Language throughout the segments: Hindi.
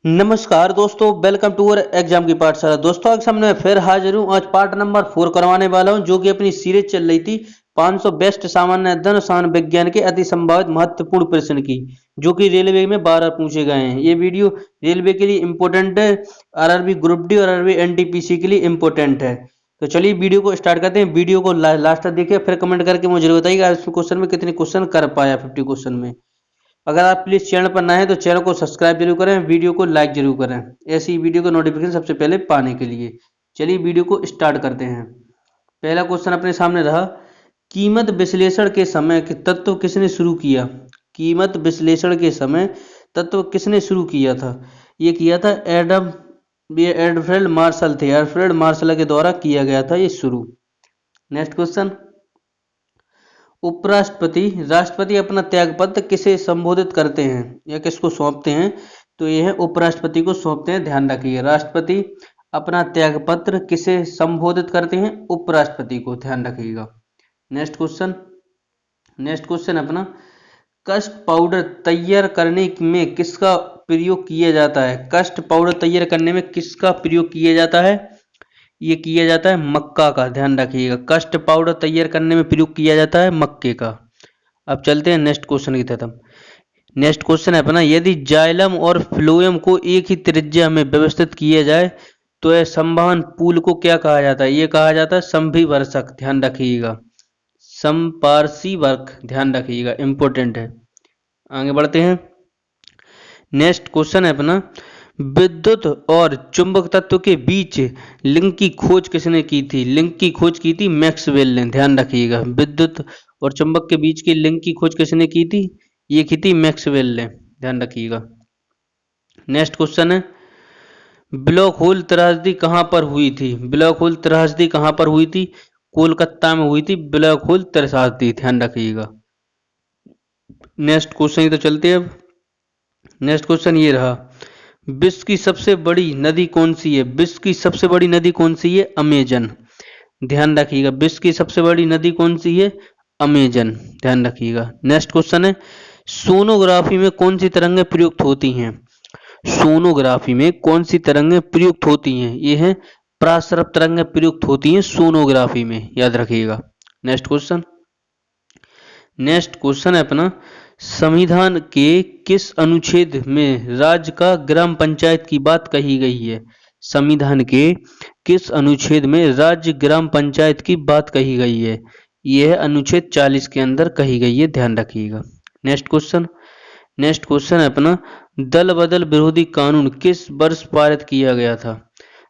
नमस्कार दोस्तों, वेलकम टू अवर एग्जाम की पाठशाला। दोस्तों आज सामने मैं फिर हाजिर हूँ। आज पार्ट नंबर 4 करवाने वाला हूँ, जो कि अपनी सीरीज चल रही थी 500 बेस्ट सामान्य अध्ययन और सामान्य विज्ञान के अति संभावित महत्वपूर्ण प्रश्न की, जो कि रेलवे में 12 पूछे गए हैं। ये वीडियो रेलवे के लिए इम्पोर्टेंट है, आरआरबी ग्रुप डी और आरआरबी एनटीपीसी के लिए इम्पोर्टेंट है। तो चलिए वीडियो को स्टार्ट करते हैं। वीडियो को लास्ट तक देखिए, फिर कमेंट करके मुझे जरूर बताइएगा इस क्वेश्चन में कितने क्वेश्चन कर पाया 50 क्वेश्चन में। अगर आप प्लीज चैनल पर नए हैं तो चैनल को सब्सक्राइब जरूर करें, वीडियो को लाइक जरूर करें ऐसी वीडियो का नोटिफिकेशन सबसे पहले पाने के लिए। चलिए वीडियो को स्टार्ट करते हैं। पहला क्वेश्चन अपने सामने रहा, कीमत विश्लेषण के समय तत्व किसने शुरू किया। कीमत विश्लेषण के समय तत्व किसने शुरू किया था। ये किया था एल्फ्रेड मार्शल थे। एल्फ्रेड मार्शल के द्वारा किया गया था ये शुरू। नेक्स्ट क्वेश्चन, उपराष्ट्रपति राष्ट्रपति अपना त्यागपत्र किसे संबोधित करते हैं या किसको सौंपते हैं। तो ये है उपराष्ट्रपति को सौंपते हैं, ध्यान रखिए। राष्ट्रपति अपना त्यागपत्र किसे संबोधित करते हैं, उपराष्ट्रपति को, ध्यान रखिएगा। नेक्स्ट क्वेश्चन अपना, कस्ट पाउडर तैयार करने में किसका प्रयोग किया जाता है। कस्ट पाउडर तैयार करने में किसका प्रयोग किया जाता है। ये किया जाता है मक्का का, ध्यान रखिएगा। कस्ट पाउडर तैयार करने में प्रयोग किया जाता है मक्के का। अब चलते हैं नेक्स्ट क्वेश्चन की तरफ। नेक्स्ट क्वेश्चन है अपना, यदि जाइलम और फ्लोएम को एक ही त्रिज्या में व्यवस्थित किया जाए तो यह संवहन पुल को क्या कहा जाता है। ये कहा जाता है समभिवर्षक, ध्यान रखिएगा। समपार्शी वर्क, ध्यान रखिएगा, इंपॉर्टेंट है। आगे बढ़ते हैं। नेक्स्ट क्वेश्चन है अपना, विद्युत और चुंबक तत्व के बीच लिंक की खोज किसने की थी। लिंक की खोज की थी मैक्सवेल ने, ध्यान रखिएगा। विद्युत और चुंबक के बीच की लिंक की खोज किसने की थी। ये की थी मैक्सवेल ने, ध्यान रखिएगा। नेक्स्ट क्वेश्चन है, ब्लैक होल त्रासदी कहाँ पर हुई थी। ब्लैक होल त्रासदी कहाँ पर हुई थी। कोलकाता में हुई थी ब्लैक होल त्रासदी, ध्यान रखिएगा। नेक्स्ट क्वेश्चन की तो चलते हैं अब। नेक्स्ट क्वेश्चन ये रहा, विश्व की सबसे बड़ी नदी कौन सी है। विश्व की सबसे बड़ी नदी कौन सी है, अमेजन, ध्यान रखिएगा। विश्व की सबसे बड़ी नदी कौन सी है, अमेजन, ध्यान रखिएगा। नेक्स्ट क्वेश्चन है, सोनोग्राफी में कौन सी तरंगें प्रयुक्त होती हैं। सोनोग्राफी में कौन सी तरंगें प्रयुक्त होती हैं। ये है परासरप तरंगें प्रयुक्त होती हैं सोनोग्राफी में, याद रखिएगा। नेक्स्ट क्वेश्चन है अपना, संविधान के किस अनुच्छेद में राज्य का ग्राम पंचायत की बात कही गई है। संविधान के किस अनुच्छेद में राज्य ग्राम पंचायत की बात कही गई है। यह अनुच्छेद 40 के अंदर कही गई है, ध्यान रखिएगा। नेक्स्ट क्वेश्चन है अपना, दल बदल विरोधी कानून किस वर्ष पारित किया गया था।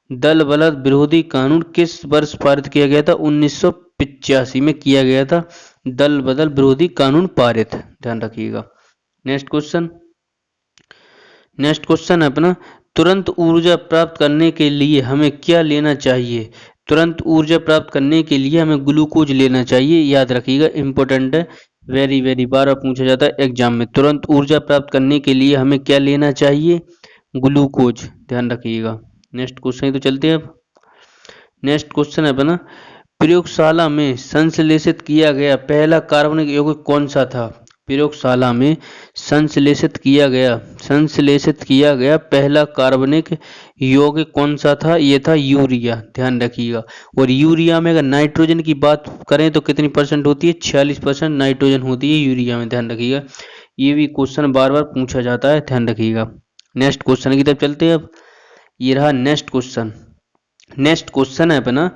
दल बदल विरोधी कानून किस वर्ष पारित किया गया था। 1985 में किया गया था दल बदल विरोधी कानून पारित, ध्यान रखिएगा। नेक्स्ट क्वेश्चन है अपना, तुरंत ऊर्जा प्राप्त करने के लिए हमें क्या लेना चाहिए। तुरंत ऊर्जा प्राप्त करने के लिए हमें ग्लूकोज लेना चाहिए, याद रखिएगा, इंपॉर्टेंट है, वेरी वेरी बार पूछा जाता है एग्जाम में। तुरंत ऊर्जा प्राप्त करने के लिए हमें क्या लेना चाहिए, ग्लूकोज, ध्यान रखिएगा। नेक्स्ट क्वेश्चन तो चलते हैं अब। नेक्स्ट क्वेश्चन है अपना, प्रयोगशाला में संश्लेषित किया गया पहला कार्बनिक यौगिक कौन सा था। प्रयोगशाला में संश्लेषित किया गया पहला कार्बनिक यौगिक कौन सा था। ये था यूरिया, ध्यान रखिएगा। और यूरिया में अगर नाइट्रोजन की बात करें तो कितनी परसेंट होती है, 46% नाइट्रोजन होती है यूरिया में, ध्यान रखिएगा। ये भी क्वेश्चन बार बार पूछा जाता है, ध्यान रखिएगा। नेक्स्ट क्वेश्चन की तरफ चलते हैं अब। ये रहा नेक्स्ट क्वेश्चन है अपना,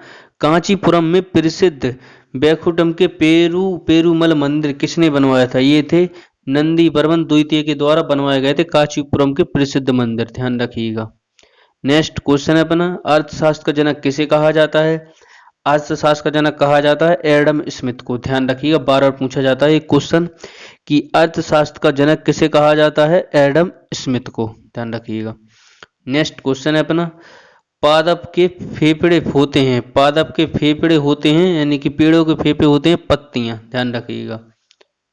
कांचीपुरम में प्रसिद्ध बैकुंठम के पेरूमल मंदिर किसने बनवाया था। ये थे नंदी वर्मन द्वितीय के द्वारा बनवाए गए थे कांचीपुरम के प्रसिद्ध मंदिर, ध्यान रखिएगा। नेक्स्ट क्वेश्चन है अपना, अर्थशास्त्र का जनक किसे कहा जाता है। अर्थशास्त्र का जनक कहा जाता है एडम स्मिथ को, ध्यान रखिएगा। बार बार पूछा जाता है एक क्वेश्चन कि अर्थशास्त्र का जनक किसे कहा जाता है, एडम स्मिथ को, ध्यान रखिएगा। नेक्स्ट क्वेश्चन है अपना, पादप के फेफड़े होते हैं यानी कि पेड़ों के फेफड़े होते हैं पत्तियां, ध्यान रखिएगा,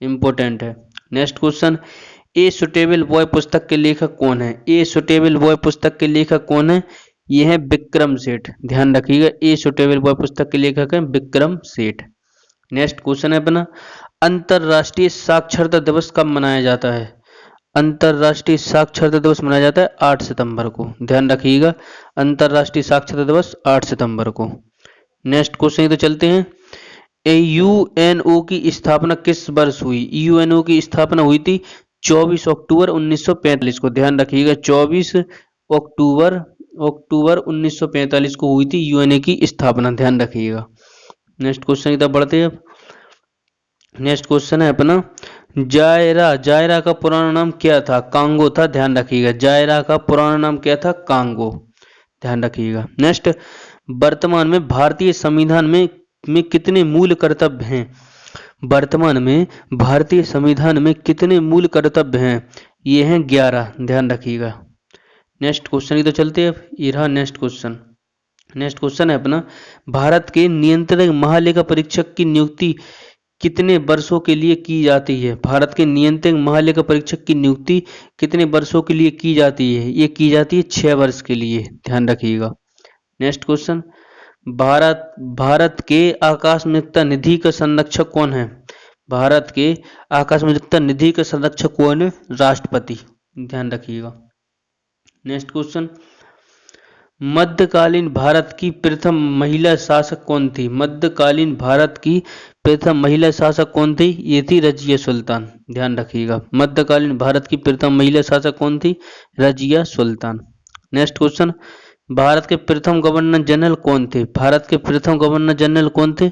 इंपॉर्टेंट है। Next question, a suitable boy पुस्तक के लेखक कौन है। ए सुटेबल बॉय पुस्तक के लेखक कौन है, ये है विक्रम सेठ, ध्यान रखिएगा। ए सुटेबल बॉय पुस्तक के लेखक है विक्रम सेठ। नेक्स्ट क्वेश्चन है अपना, अंतरराष्ट्रीय साक्षरता दिवस कब मनाया जाता है। अंतर्राष्ट्रीय साक्षरता दिवस मनाया जाता है 8 सितंबर को, ध्यान रखिएगा। अंतर्राष्ट्रीय साक्षरता दिवस 8 सितंबर को। नेक्स्ट क्वेश्चन तो चलते हैं। यूएनओ की स्थापना किस वर्ष हुई? यूएनओ की स्थापना हुई थी 24 अक्टूबर 1945 को, ध्यान रखिएगा। 24 अक्टूबर 1945 को हुई थी यूएनए की स्थापना, ध्यान रखिएगा। नेक्स्ट क्वेश्चन की तरफ बढ़ते हैं। नेक्स्ट क्वेश्चन है अपना, जायरा का पुराना नाम क्या था? कांगो था, ध्यान रखिएगा। जायरा का पुराना नाम क्या था? कांगो, ध्यान रखिएगा। नेक्स्ट, वर्तमान में भारतीय संविधान में कितने मूल कर्तव्य हैं? वर्तमान में भारतीय संविधान में कितने मूल कर्तव्य हैं? ये हैं 11, ध्यान रखिएगा। नेक्स्ट क्वेश्चन की तो चलते हैं। ये रहा नेक्स्ट क्वेश्चन। नेक्स्ट क्वेश्चन है अपना, भारत के नियंत्रक महालेखा परीक्षक की नियुक्ति कितने वर्षों के लिए की जाती है? भारत के नियंत्रक महालेखा परीक्षक की नियुक्ति कितने वर्षों के लिए की जाती है? ये की जाती है 6 वर्ष के लिए, ध्यान रखिएगा। नेक्स्ट क्वेश्चन, भारत के आकस्मिकता निधि का संरक्षक कौन है? भारत के आकस्मिकता निधि का संरक्षक कौन है? राष्ट्रपति, ध्यान रखिएगा। नेक्स्ट क्वेश्चन, मध्यकालीन भारत की प्रथम महिला शासक कौन थी? मध्यकालीन भारत की प्रथम महिला शासक कौन थी? ये थी रजिया सुल्तान, ध्यान रखिएगा। मध्यकालीन भारत की प्रथम महिला शासक कौन थी? रजिया सुल्तान। नेक्स्ट क्वेश्चन, भारत के प्रथम गवर्नर जनरल कौन थे? भारत के प्रथम गवर्नर जनरल कौन थे?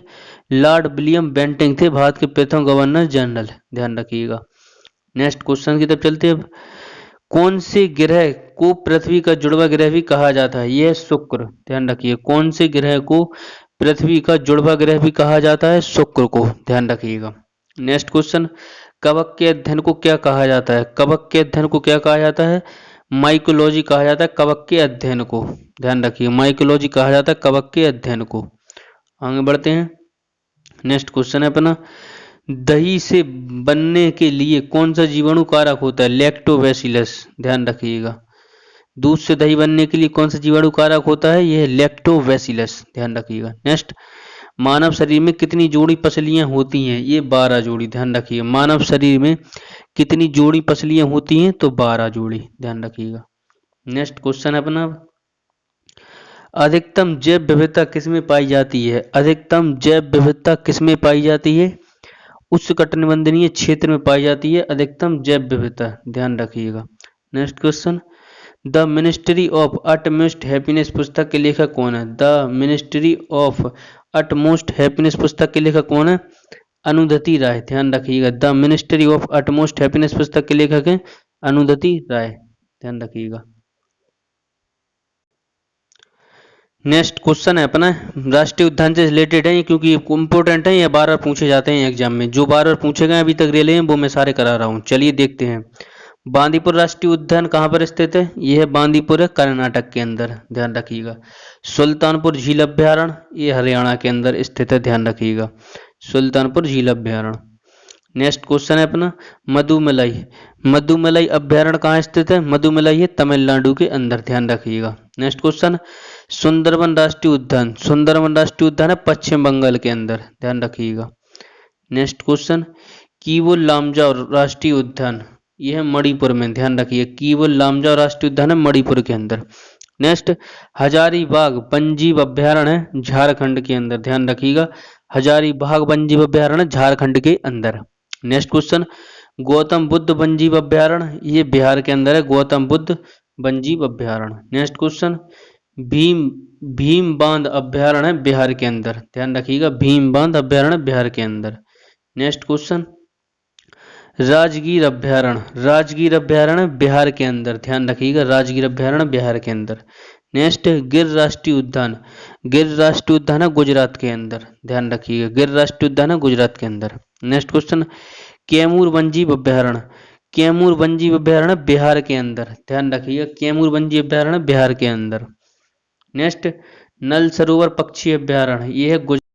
लॉर्ड विलियम बेंटिंक थे भारत के प्रथम गवर्नर जनरल, ध्यान रखिएगा। नेक्स्ट क्वेश्चन की तरफ चलते हैं। कौन से ग्रह को पृथ्वी का जुड़वा ग्रह भी कहा जाता है? यह शुक्र, ध्यान रखिए। कौन से ग्रह को पृथ्वी का जुड़वा ग्रह भी कहा जाता है? शुक्र को, ध्यान रखिएगा। नेक्स्ट क्वेश्चन, कवक के अध्ययन को क्या कहा जाता है? कवक के अध्ययन को क्या कहा जाता है? माइकोलॉजी कहा जाता है कवक के अध्ययन को, ध्यान रखिए। माइकोलॉजी कहा जाता है कवक के अध्ययन को। आगे बढ़ते हैं। नेक्स्ट क्वेश्चन है अपना, दही से बनने के लिए कौन सा जीवाणु कारक होता है? लैक्टोबैसिलस, ध्यान रखिएगा। दूध से दही बनने के लिए कौन सा जीवाणु कारक होता है? यह लैक्टोबैसिलस, ध्यान रखिएगा। नेक्स्ट, मानव शरीर में कितनी जोड़ी पसलियां होती हैं? ये 12 जोड़ी, ध्यान रखिएगा। मानव शरीर में कितनी जोड़ी पसलियां होती हैं? तो 12 जोड़ी, ध्यान रखिएगा। नेक्स्ट क्वेश्चन है अपना, अधिकतम जैव विविधता किसमें पाई जाती है? अधिकतम जैव विविधता किसमें पाई जाती है? उष्णकटिबंधीय क्षेत्र में पाई जाती है अधिकतम जैव विविधता, ध्यान रखिएगा। Next question, the ministry of utmost happiness पुस्तक के लेखक कौन है? The ministry of utmost happiness पुस्तक के लेखक कौन है? अनुदति राय, ध्यान रखिएगा। The ministry of utmost happiness पुस्तक के लेखक हैं अनुदति राय, ध्यान रखिएगा। नेक्स्ट क्वेश्चन है अपना, राष्ट्रीय उद्यान से रिलेटेड है क्योंकि इंपॉर्टेंट है, ये बार बार पूछे जाते हैं एग्जाम में। जो बार बार पूछे गए अभी तक रेले हैं वो मैं सारे करा रहा हूँ। चलिए देखते हैं। बांदीपुर राष्ट्रीय उद्यान कहाँ पर स्थित है? यह है बांदीपुर है कर्नाटक के अंदर, ध्यान रखिएगा। सुल्तानपुर झील अभ्यारण्य, ये हरियाणा के अंदर स्थित है, ध्यान रखिएगा। सुल्तानपुर झील अभ्यारण्य। नेक्स्ट क्वेश्चन है अपना, मधुमलाई। मधुमलाई अभ्यारण्य कहाँ स्थित है? मधुमलाई है तमिलनाडु के अंदर, ध्यान रखिएगा। नेक्स्ट क्वेश्चन, सुंदरबन राष्ट्रीय उद्यान। सुंदरबन राष्ट्रीय उद्यान है पश्चिम बंगाल के अंदर, ध्यान रखिएगा। नेक्स्ट क्वेश्चन, कीवुल लामजाओ राष्ट्रीय उद्यान, यह है मणिपुर में, ध्यान रखिए। कीवुल लामजाओ राष्ट्रीय उद्यान है मणिपुर के अंदर। नेक्स्ट, हजारीबाग वन्यजीव अभ्यारण्य है झारखंड के अंदर, ध्यान रखिएगा। हजारीबाग वन्यजीव अभ्यारण्य झारखंड के अंदर। नेक्स्ट क्वेश्चन, गौतम बुद्ध वन्यजीव अभ्यारण्य, ये बिहार के अंदर है, गौतम बुद्ध वन्यजीव अभ्यारण्य। नेक्स्ट क्वेश्चन, भीम बांध अभ्यारण्य है बिहार के अंदर, ध्यान रखिएगा। भीम बांध अभ्यारण्य बिहार के अंदर। नेक्स्ट क्वेश्चन, राजगीर अभ्यारण्य। राजगीर अभ्यारण्य बिहार के अंदर, ध्यान रखिएगा। राजगीर अभ्यारण्य बिहार के अंदर। नेक्स्ट, गिर राष्ट्रीय उद्यान। गिर राष्ट्रीय उद्यान है गुजरात के अंदर, ध्यान रखिएगा। गिर राष्ट्रीय उद्यान है गुजरात के अंदर। नेक्स्ट क्वेश्चन, कैमूर वन्यजीव अभ्यारण्य। कैमूर वन्यजीव अभ्यारण्य बिहार के अंदर, ध्यान रखिएगा। कैमूर वन्यजीव अभ्यारण्य बिहार के अंदर। नेक्स्ट, नल सरोवर पक्षी अभ्यारण्य, यह है